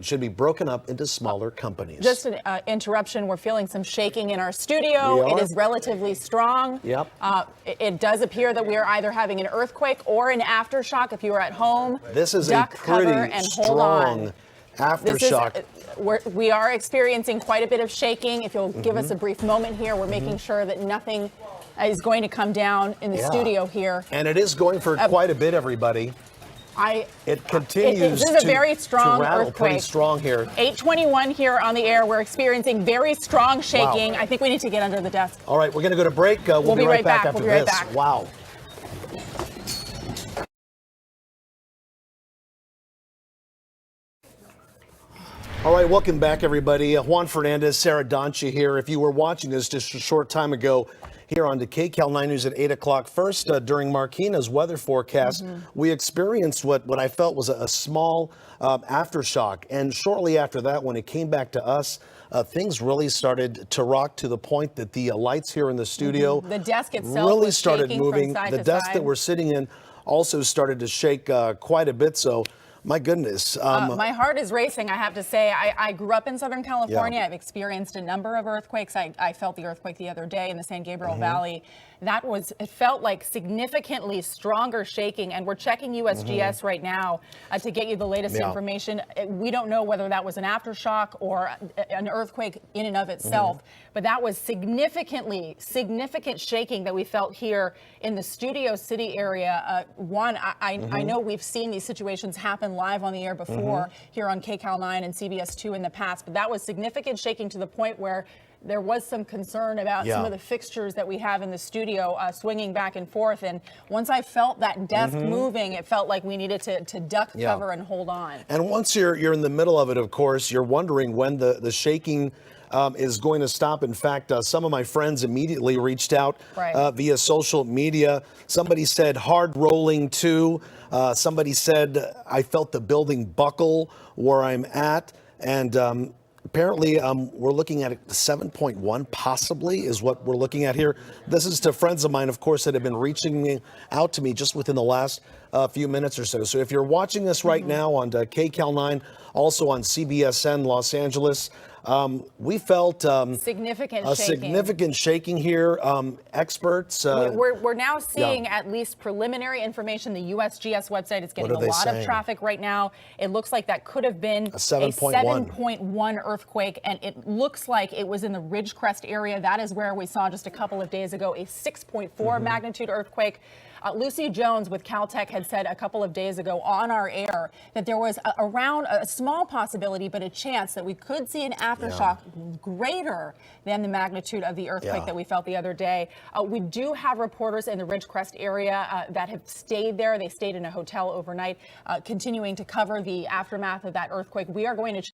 should be broken up into smaller companies. Just an interruption. We're feeling some shaking in our studio. It is relatively strong. Yep. It does appear that we are either having an earthquake or an aftershock. If you are at home, this is duck, a pretty cover, and hold on. Aftershock. We are experiencing quite a bit of shaking. If you'll give us a brief moment here, we're making sure that nothing is going to come down in the studio here. And it is going for quite a bit, everybody. It continues this is a very strong to rattle earthquake. pretty strong here. 8:21 here on the air. We're experiencing very strong shaking. Wow. I think we need to get under the desk. All right, we're going to go to break. We'll be right back after we'll be right this. Back. Wow. All right, welcome back, everybody. Juan Fernandez, Sarah Doncha here. If you were watching this just a short time ago here on the KCAL 9 News at 8 o'clock, first, during Markina's weather forecast, we experienced what I felt was a small aftershock. And shortly after that, when it came back to us, things really started to rock to the point that the lights here in the studio the desk itself really was started shaking moving. from side The to desk side. that we're sitting in also started to shake quite a bit. So, my goodness. My heart is racing, I have to say. I grew up in Southern California. I've experienced a number of earthquakes. I felt the earthquake the other day in the San Gabriel Valley. It felt like significantly stronger shaking, and we're checking USGS right now to get you the latest information. We don't know whether that was an aftershock or an earthquake in and of itself, but that was significant shaking that we felt here in the Studio City area. I know we've seen these situations happen live on the air before here on KCAL 9 and CBS 2 in the past, but that was significant shaking to the point where there was some concern about some of the fixtures that we have in the studio swinging back and forth. And once I felt that desk moving, it felt like we needed to duck, cover, and hold on. And once you're in the middle of it, of course, you're wondering when the shaking is going to stop. In fact, some of my friends immediately reached out via social media. Somebody said hard rolling too. Somebody said I felt the building buckle where I'm at. And apparently, we're looking at 7.1 possibly is what we're looking at here. This is to friends of mine, of course, that have been reaching out to me just within the last few minutes or so. So if you're watching this right now on KCAL 9, also on CBSN Los Angeles, we felt significant shaking here. Experts. We're now seeing at least preliminary information. The USGS website is getting a lot of traffic right now. It looks like that could have been a 7.1 earthquake, and it looks like it was in the Ridgecrest area. That is where we saw just a couple of days ago a 6.4 magnitude earthquake. Lucy Jones with Caltech had said a couple of days ago on our air that there was around a small possibility, but a chance that we could see an aftershock greater than the magnitude of the earthquake that we felt the other day. We do have reporters in the Ridgecrest area that have stayed there. They stayed in a hotel overnight, continuing to cover the aftermath of that earthquake. We are going to